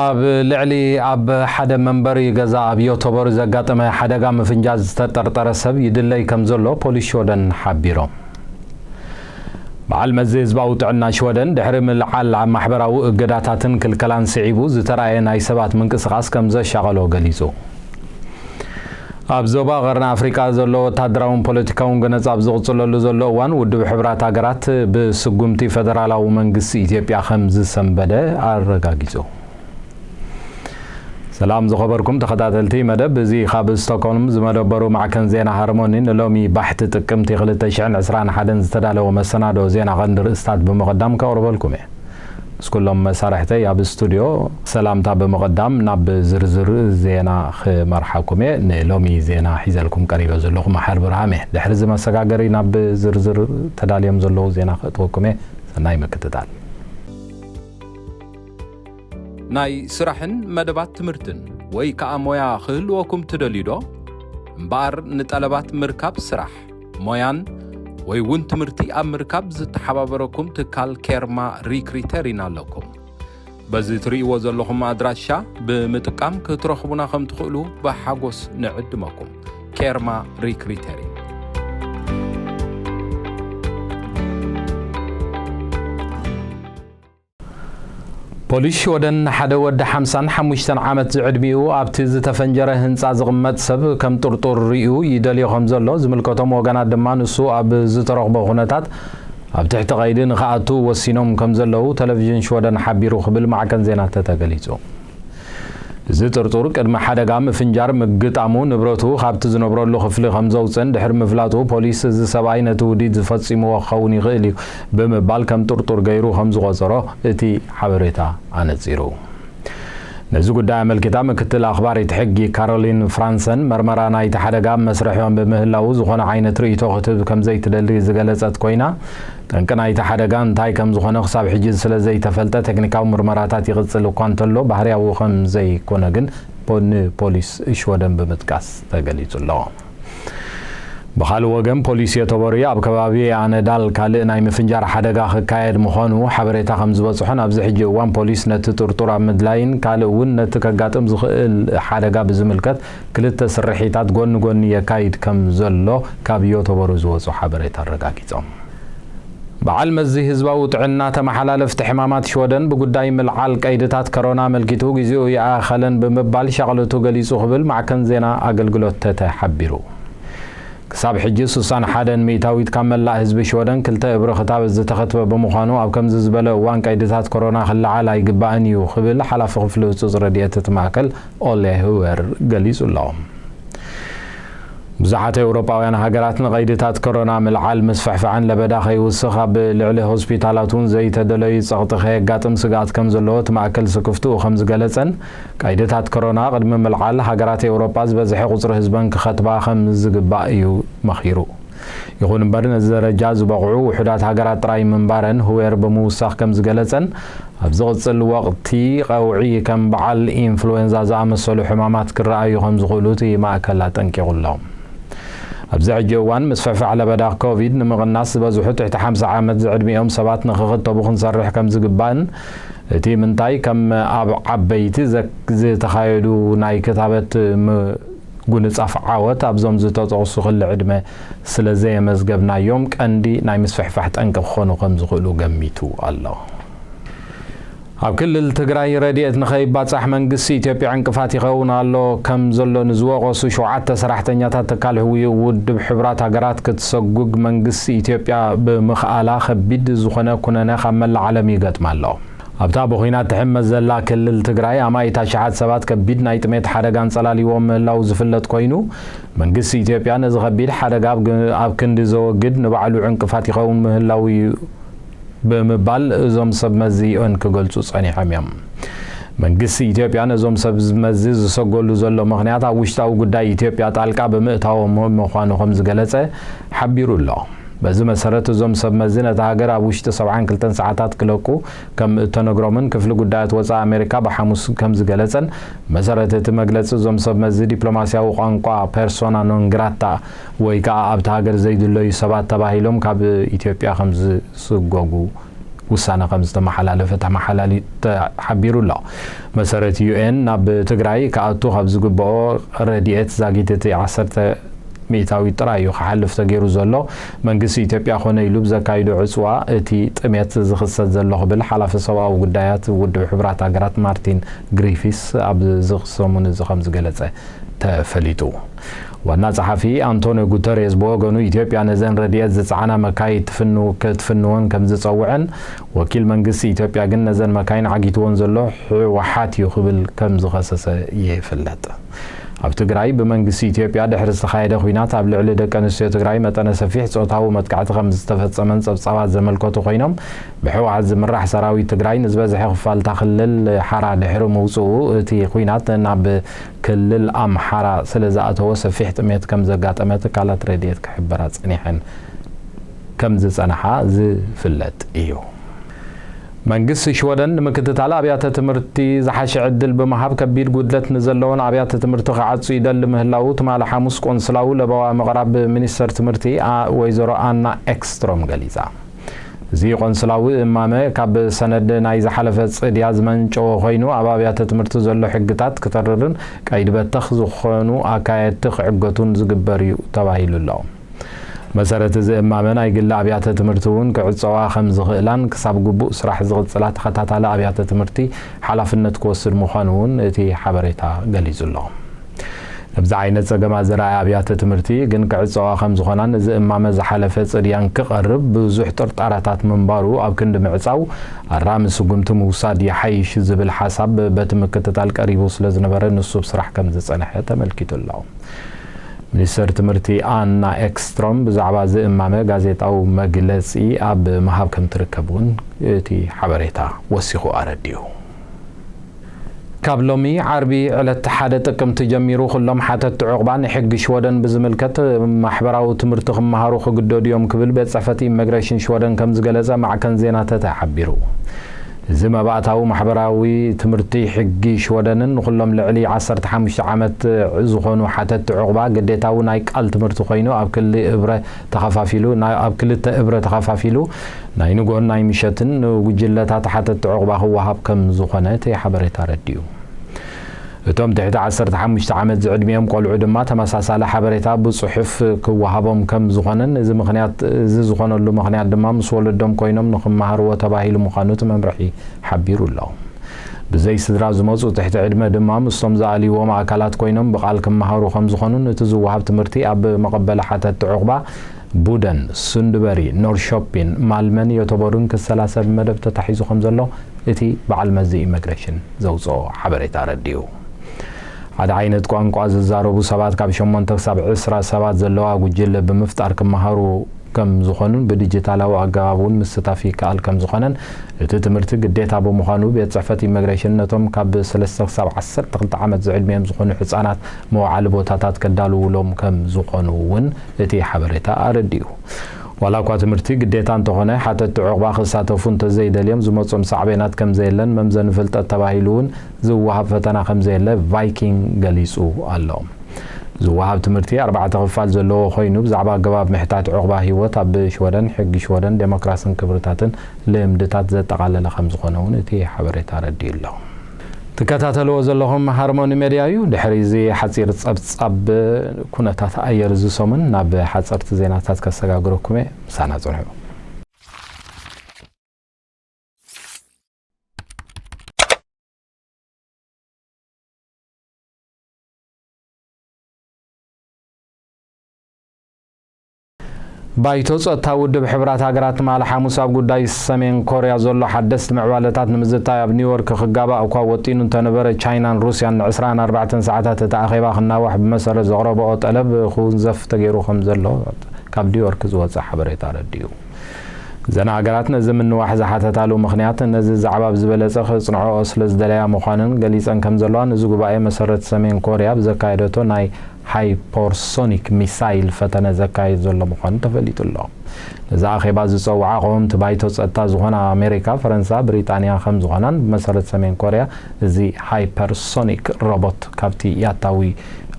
ኣብ ልዕሊ ኣብ ሓደ መንበሪ ገዛ ኣብ ዮቶበር ዘጋጠመ ሓደጋ ምፍንጃዝ ዝተጠርጠረ ሰብ ይድለይ ከም ዘሎ ፖሊስ ሾደን ሓቢሮም በዓል መዚ ህዝባዊ ጥዕና ሾደን ድሕሪ ምልዓል ማሕበራዊ እገዳታትን ክልከላን ስዒቡ ዝተራእየ ናይ ሰባት ምንቅስቓስ ከም ዘሻቐሎ ገሊጹ ኣብ ዞባ ቀርና ኣፍሪካ ዘሎ ወታደራውን ፖለቲካውን ገነጻ ኣብ ዝቕጽለሉ ዘሎ እዋን ውድብ ሕብራት ሃገራት ብስጉምቲ ፌደራላዊ መንግስቲ ኢትዮጵያ ከም ዝሰንበደ ኣረጋጊጹ سلام زخبركم تخطاتلتي مدب زي خاب ستوكهولم زمدبرو معكن زينا هارموني نلومي بحث تقمتي غلطة شعن عسران حدن زتدالو مسنادو زينا غندر استاد بمقدم كوربالكم سكلهم مسارحتي يا باستوديو سلام تاب بمقدم ناب زرزر زينا مرحبكم نلومي زينا حيزلكم قريبا زلوكم حرب رامي دحر زما سغاغري ناب زرزر تداليم زلو زينا خطوكم سناي مكتتال ناي سرحن مدبات تمرتن وي كأمويا خلوكم تدليدو مبار نتقلبات مركب سرح مويان وي ون تمرتي أم مركب زتحبابركم تكال كيرما ريكريترين لكم بزي تري وزلهم أدراشا بمتقام كترخبونا خم تخلو بحاقوس نعدمكم كيرما ريكريترين ፖሊስ ወደን ሓደ ወደ 55 ዓመት ዕድሚኡ ኣብቲ ዝተፈንጀረ ህንጻ ዝቕመጥ ሰብ ከም ጥርጡር ሪኡ ይደልዮ ከም ዘሎ ዝምልከቶም ወገናት ድማ ንሱ ኣብ ዝተረኽቦ ኩነታት ኣብ ትሕቲ ቀይዲ ንኽኣቱ ወሲኖም ከም ዘለው ቴሌቪዥን ሾደን ሓቢሩ ክብል ማዕከን ዜና ተገሊጹ እዚ ጥርጡር ቅድሚ ሓደጋ ምፍንጃር ምግጣሙ ንብረቱ ካብቲ ዝነብረሉ ክፍሊ ከም ዘውፅን ድሕሪ ምፍላጡ ፖሊስ እዚ ሰብኣይ ነቲ ውዲድ ዝፈፂምዎ ክኸውን ይኽእል እዩ ብምባል ከም ጥርጡር ገይሩ ከም ዝቆፀሮ እቲ ሓበሬታ ኣነፂሩ ነዚ ጉዳይ ኣመልኪታ ምክትል ኣኽባሪት ሕጊ ካሮሊን ፍራንሰን መርመራ ናይቲ ሓደጋ መስርሖም ብምህላው ዝኾነ ዓይነት ርእይቶ ክትብ ከም ዘይትደሊ ዝገለጸት ኮይና ጠንቂ ናይቲ ሓደጋ እንታይ ከም ዝኾነ ክሳብ ሕጂ ስለ ዘይተፈልጠ ቴክኒካዊ ምርመራታት ይቕፅል እኳ እንተሎ ባህርያዊ ከም ዘይኮነ ግን ፖሊስ ሾደን ብምጥቃስ ተገሊጹ ኣሎ بخال وجن بوليس يتبري أب كبابي عن دال كال ناي مفنجار حدقة خكايد مخانو حبريتا خمس بصحن أبز حجي وان بوليس نتطرطر مدلاين كال ون نتكجاتم زخ حدقة بزملكت كلت سرحيتات جون يكايد كم زلو كابيو تبرز وصح حبريتا الرجاكيتهم بعل مزي هزبا وطعنا تمحلال افتحمامات شودن بقداي ملعال كايدتات كورونا ملكيتو جزيو يا خلن بمبال شغلتو جليسو قبل مع كان زينا أقلقلوت تتحبرو كساب حجي سوسان حدن ميتاويت كامل لا حزب شودن كلتا ابرو خطاب زتخطب بمخانو او كم زبله وان قيدتات كورونا خلى على يقبانيو خبل حلف فلوس رديت تماكل اولي هوير غليز الله بزحات أوروباويان هاجراتن قيدتات كورونا ملعال مسفحفعن لبداخي وسخة بالعلي هوسبيتالاتون زي تدلي صغطخي قاتم سقات كم زلوت معكل سكفتو وخمس جلسن قيدتات كورونا قد من ملعال هاجرات أوروبا بزحي قصر حزبان كخطبا خمس قبائيو مخيرو يقول مبارن الزرجاز وبقعو وحدات هاجرات راي منبارن هو يربمو ساخ كم زجلسن أبزغت الوقتي قوعي كم بعل إنفلونزا زعم الصلح حمامات كرأي خمس غلوتي ما أكلات أنكي غلهم أبزع جوان مسفعف على بدأ كوفيد نمغ الناس بزوحو تحت 5 عامات عدميهم سبات نخغط طبخ نصرح كم زقبان تي منتاي كم عبيتي زي تخيلو ناي كتابت قنص عفعوات أبزوم زيتو تغسو خل عدمي سلزي مزقبنا يوم كاندي ناي مسفحفحت أنكب خونو خمز غلو قميتو الله ኣብ ክልል ትግራይ ረድኤት ንኸይባፅሕ መንግስቲ ኢትዮጵያ ዕንቅፋት ይኸውን ኣሎ ከም ዘሎ ንዝወቐሱ 7 ሰራሕተኛታት ትካል ውድብ ሕብራት ሃገራት ክትሰጉግ መንግስቲ ኢትዮጵያ ብምኽኣላ ከቢድ ዝኾነ ኩነነ ካብ መላእ ዓለም ይገጥም ኣሎ ኣብታ ብኹናት ትሕመስ ዘላ ክልል ትግራይ ኣማይታ ሸሓት ሰባት ከቢድ ናይ ጥሜት ሓደጋን ጸላሊዎም ምህላው ዝፍለጥ ኮይኑ መንግስቲ ኢትዮጵያ ነዚ ከቢድ ሓደጋ ኣብ ክንዲ ዘወግድ ንባዕሉ ዕንቅፋት ይኸውን ምህላው بمبال زوم سب مزيون كقولتو صاني حميم منجس إثيوبيا نزوم سب مزيز سقولو زلو مغنيات عوشتاو قداي إثيوبيا تعلقا بمئتاو مخوانو خمس جلسة حبيرو الله بزي مسارات زوم سب مزينة هاجر عوشت 7 كلتن ساعات كلوكو كم تنغرامن كفل قدايت وصا أمريكا بحموس خمس جلسة مسارات تمجلس زوم سب مزي دبلوماسيا وقانقا بيرسونا نون غراتا ويكا أبت هاجر زيد الله 7 تباهيلهم كاب إثيوبيا خمس سقوقو ውሳነ ከም ዝተመሓላለፈ ተሓቢሩ ኣሎ መሰረት UN ናብ ትግራይ ከኣቱ ካብ ዝግበኦ ረድኤት ዛጊት 10 ሚታዊ ጥራዩ ሓልፍ ተገይሩ ዘሎ መንግስቲ ኢትዮጵያ ኮነ ኢሉ ብዘካይዱ ዕፅዋ እቲ ጥሜት ዝኽሰት ዘሎ ብል ሓላፊ ሰብኣዊ ጉዳያት ውድብ ሕብራት ሃገራት ማርቲን ግሪፊስ ኣብ ዝኽሰሙን ከም ዝገለጸ ተፈሊጡ ዋና ጸሓፊ አንቶኒዮ ጉተሬስ በወገኑ ኢትዮጵያ ነዘን ረድኤት ዝጸዓና መካይድ ክትፍንወን ከም ዝጸውዐን ወኪል መንግስቲ ኢትዮጵያ ግን ነዘን መካይን ዓጊትዎን ዘሎ ሕወሓት እዩ ክብል ከም ዝኸሰሰ ይፍለጥ ኣብ ትግራይ በመንግስቲ ኢትዮጵያ ድሕሪ ዝተኻየደ ኩናት ኣብ ልዕሊ ደቂ ኣንስትዮ ትግራይ መጠነ ሰፊሕ ጾታዊ መጥቃዕቲ ከም ዝተፈጸመን ጸብጻባት ዘመልከቱ ኮይኖም ብሕወሓት ዝምራሕ ሰራዊት ትግራይ ንዝበዝሐ ክፋልታ ክልል ሓራ ድሕሪ ምውጽኡ እቲ ኩናት ናብ ክልል ኣምሓራ ስለ ዝኣተወ ሰፊሕ ጥሜት ከም ዘጋጠመ ትካላት ረድኤት ክሕበራ ጸኒሐን ከም ዝጸንሓ ዝፍለጥ እዩ መንግስት ሽወደን ምክትታል አብያተ ትምህርቲ ዝሓሸ ዕድል በመሃብ ከቢድ ጉድለት ንዘለውን አብያተ ትምህርቲ ከዓጹ ይደል ምህላው ትማል ሐሙስ ቆንስላው ለባዋ መቅራብ ሚኒስተር ትምህርቲ ወይዘሮ አና ኤክስትሮም ገሊጻ እዚ ቆንስላው እማመ ካብ ሰነድ ናይ ዝሓለፈ ጽድያ ዝመንጮ ኮይኑ አብያተ ትምህርቲ ዘሎ ሕግታት ከተርርን ቀይድ በተኽ ዝኾኑ አካየት ክዕገቱን ዝግበር እዩ ተባሂሉሎ መሰረት ዘእማመን አይግላ አብያተ ትምህርቱን ከዕጽዋ ከም ዝኽእላን ክሳብ ግቡእ ስራሕ ዝቕጽላት ተኸታታለ አብያተ ትምህርቲ ሓላፍነት ክወስድ ምዃኑን እቲ ሓበሬታ ገሊጹሎ ነብዛ ዓይነት ጸገማ ዝረኣይ አብያተ ትምህርቲ ግን ከዕጽዋ ከም ዝኾናን ዘእማመ ዝሓለፈ ጽድያን ክቐርብ ብዙሕ ጥርጣራታት መንባሩ ኣብ ክንዲ ምዕጻው ኣራም ስጉምቲ ምውሳድ ይሓይሽ ዝብል ሓሳብ በትምክትታል ቀሪቡ ስለ ዝነበረ ንሱ ስራሕ ከም ዝጸንሐ ተመልኪቱሎ ሚኒስተር ትምህርቲ አና ኤክስትሮም ብዛዕባ ዝእማመ ጋዜጣው መግለጺ ኣብ መሃብ ከም ትርከቡን እቲ ሓበሬታ ወሲኹ ኣረዲዩ ካብ ሎሚ ዓርቢ ዕለት ሓደ ጥቅምቲ ጀሚሩ ኩሎም ሓተት ዕቕባን ሕጊ ሽወደን ብዝምልከት ማሕበራዊ ትምህርቲ ክመሃሩ ክግደዱ እዮም ክብል ቤት ጽሕፈት ኢሚግሬሽን ሽወደን ከም ዝገለጸ ማዕከን ዜና ተሓቢሩ እዚ መባእታዊ ማሕበራዊ ትምህርቲ ሕጊ ሽወደንን ኩሎም ልዕሊ 15 ዓመት ዝኾኑ ሓተት ዕቕባ ግዴታው ናይ ቃል ትምህርቲ ኮይኑ ኣብ ክልተ እብረ ተኸፋፊሉ ናይ ንጎን ናይ ምሸትን ጉጅለታት ሓተት ዕቕባ ክወሃብ ከም ዝኾነ ሓበሬታ ረዲዩ እቶም ትሕቲ 15 ዓመት ዝዕድሚኦም ቆልዑ ድማ ተመሳሳለ ሓበሬታ ብጽሑፍ ክወሃቦም ከም ዝኾነን እዚ ምኽንያት እዚ ዝኾነሉ ምኽንያት ድማ ምስ ወለዶም ኮይኖም ንኽመሃርዎ ተባሂሉ ምዃኑ መምርሒ ሓቢሩ ኣሎ ብዘይ ስድራ ዝመጹ ትሕቲ ዕድመ ድማ ምስቶም ዝኣልይዎም ኣካላት ኮይኖም ብቓል ክመሃሩ ከም ዝኾኑን እቲ ዝወሃብ ትምህርቲ ኣብ መቐበለ ሓተት ዕቕባ ቡደን ሱንድበሪ ኖርሾፒን ማልመን የተበሩን ክሰላሰብ መደብ ተታሒዙ ከም ዘሎ እቲ በዓል መዚ ኢሚግሬሽን ዘውጽኦ ሓበሬታ ረዲዩ ሓደ ዓይነት ቋንቋ ዝዛረቡ ሰባት ካብ 8 ክሳብ 20 ሰባት ዘለዋ ጉጅለ ብምፍጣር ክመሃሩ ከም ዝኾኑን ብዲጂታላዊ ኣገባቡን ምስታፊ ከኣል ከም ዝኾነን እቲ ትምህርቲ ግዴታ ብምዃኑ ቤት ጽሕፈት ኢሚግሬሽን ነቶም ካብ 3 ክሳብ 12 ዓመት ዝዕድሚኦም ዝኾኑ ህፃናት መዋዕሊ ቦታታት ከዳልውሎም ከም ዝኾኑውን እቲ ሓበሬታ ኣረዲዩ ዋላ እኳ ትምህርቲ ግዴታ እንተኾነ ሓተት ዕቕባ ክሳተፉ እንተዘይደልዮም ዝመጾም ሳዕቤናት ከም ዘየለን መምዘን ፍልጠት ተባሂሉውን ዝወሃብ ፈተና ከም ዘየለ ቫይኪንግ ገሊጹ ኣሎ ዝወሃብ ትምህርቲ 4 ክፋል ዘለዎ ኮይኑ ብዛዕባ ገባብ ምሕታት ዕቕባ ህይወት ኣብ ሽወደን ሕጊ ሽወደን ዴሞክራሲን ክብርታትን ልምድታት ዘጠቓለለ ከም ዝኾነውን እቲ ሓበሬታ ረዲዩ ኣሎ تكتاتلو زلهم هارموني ميديايو دحريزي حصير ጸብጻብ ኩነታት አየር ዝሰሙን ናብ ሓጸርቲ ዜናታት ከሰጋግረኩም ሳና ጽንሑ بايتو ጸጥታ ውድብ ሕብራት ሃገራት ማል ሐሙስ ኣብ ጉዳይ ሰሜን ኮርያ ዘሎ ሓደስቲ ምዕባለታት ንምዝታይ ኣብ ኒውዮርክ ክጋባ እኳ ወጢኑ ተነበረ ቻይናን ሩስያን 24 ሰዓታት ተኣኺባ ክናዋሕ ብመሰረት ዘቕረበኦ ጠለብ ክውንዘፍ ተገይሩ ከም ዘሎ ካብ ኒውዮርክ ዝወፀ ሓበሬታ ረዲዩ ዘና ሃገራት ነዚ ምንዋሕ ዝሓተታሉ ምኽንያት ነዚ ዛዕባ ብዝበለጸ ክጽንዖ ስለዝደለያ ምዃንን ገሊጸን ከም ዘለዋ ነዚ ጉባኤ መሰረት ሰሜን ኮርያ ብዘካየደቶ ናይ ሃይፐርሶኒክ ሚሳይል ፈተነ ዘካየድ ዘሎ ምዃኑ ተፈሊጡሎ ነዚ ኣኼባ ዝጸውዓ ቀወምቲ ባይቶ ጸጥታ ዝኾነ ኣሜሪካ ፈረንሳ ብሪጣንያ ከም ዝኾናን ብመሰረት ሰሜን ኮርያ እዚ ሃይፐርሶኒክ ሮቦት ካብቲ ያታዊ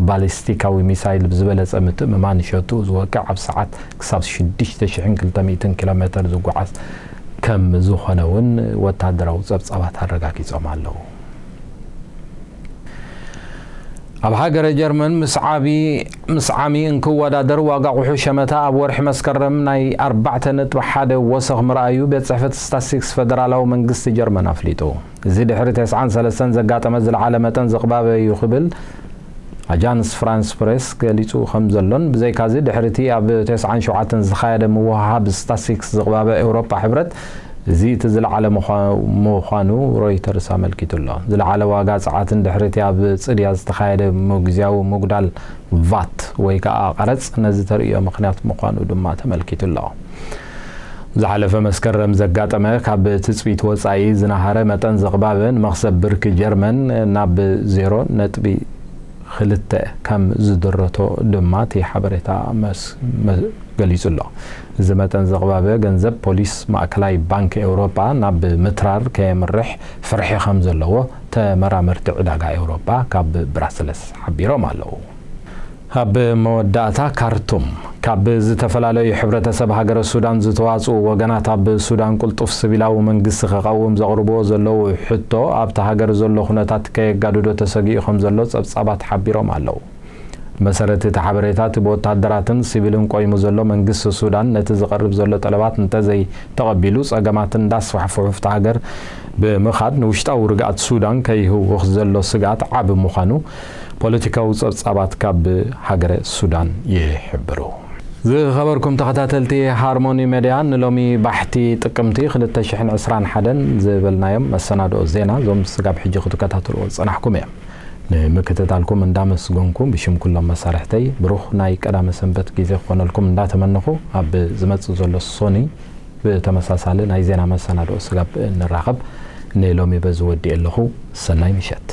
ባሊስቲካዊ ሚሳይል ብዝበለጸ ምትእምማን ሸቱ ዝወቅዕ ኣብ ሰዓት ክሳብ 6200 ኪሎሜትር ዝጓዓዝ ከም ዝኾነውን ወታደራዊ ጸብጻባት አረጋጊጾም ኣለዉ ኣብ ሃገረ ጀርመን ምስዓሚ እንክወዳደር ዋጋ ቁሑ ሸመታ ኣብ ወርሒ መስከረም ናይ 4.1 ወሰኽ ምርኣዩ ቤት ጽሕፈት ስታትስቲክስ ፌደራላዊ መንግስቲ ጀርመን ኣፍሊጡ እዚ ድሕሪ 93 ዘጋጠመ ዝለዓለ መጠን ዝቕባበ እዩ ክብል አጃንስ ፍራንስ ፕሬስ ገሊጹ ከም ዘሎን ብዘይካዚ ድሕሪቲ ኣብ 97 ዝኻየደ ምውሃብ ስታትስቲክስ ዝቕባበ ኤውሮፓ ሕብረት እዚ ዝለዓለ ምዃኑ ሮይተርስ አመልኪቱ ኣሎ ዝለዓለ ዋጋ ጸዓትን ድሕሪቲ ኣብ ጽድያ ዝተኻየደ ሙግዚያዊ ሙግዳል ቫት ወይ ከዓ ቀረጽ ነዚ ተርእዮ ምኽንያት ምዃኑ ድማ ተመልኪቱ ኣሎ ዝሓለፈ መስከረም ዘጋጠመ ካብ ትጽቢት ወጻኢ ዝናሃረ መጠን ዝቕባበን መኽሰብ ብርኪ ጀርመን ናብ 0.2 ከም ዝድረቶ ድማ እቲ ሓበሬታ ገሊጹ ኣሎ እዚ መጠን ዝቕባበ ገንዘብ ፖሊስ ማእከላይ ባንክ ኤውሮፓ ናብ ምትራር ከየምርሕ ፍርሒ ከም ዘለዎ ተመራመርቲ ዕዳጋ ኤውሮፓ ካብ ብራስለስ ሓቢሮም ኣለዉ ኣብ መወዳእታ ካርቱም ካብ ዝተፈላለዩ ሕብረተሰብ ሃገረ ሱዳን ዝተዋጽኡ ወገናት ኣብ ሱዳን ቁልጡፍ ሲቪላዊ መንግስቲ ከቃወም ዘቕርብዎ ዘለዉ ሕቶ ኣብታ ሃገር ዘሎ ኩነታት ከየጋድዶ ተሰጊኡ ከም ዘሎ ጸብጻባት ሓቢሮም ኣለዉ መሰረት ተሓበሬታት በወታደራትን ሲቪልን ቆይሙ ዘሎ መንግስቲ ሱዳን ነቲ ዝቐርብ ዘሎ ጠለባት እንተዘይ ተቐቢሉ ጸገማትን ዳስፋሕፍሑ ፍታ ሃገር ብምኻድ ንውሽጣዊ ርግኣት ሱዳን ከይህውኽ ዘሎ ስጋት ዓብ ምዃኑ ፖለቲካዊ ጸብጻባት ካብ ሃገረ ሱዳን ይሕብሩ ዝኸበርኩም ተኸታተልቲ ሃርሞኒ ሚድያ ንሎሚ ባሕቲ ጥቅምቲ 2021 ዝበልናዮም መሰናዶ ዜና ዞም ስጋብ ሕጂ ክትከታተልዎ ጽናሕኩም እዮም ንምክትታልኩም እንዳመስጎንኩም ብሽም ኩሎም መሳርሕተይ ብሩኽ ናይ ቀዳመ ሰንበት ጊዜ ክኾነልኩም እንዳተመንኹ ኣብ ዝመጽእ ዘሎ ሶኒ ብተመሳሳሊ ናይ ዜና መሰናዶ ስጋብ ንራኸብ ንሎሚ በዝወዲ ኣለኹ ሰናይ ምሸት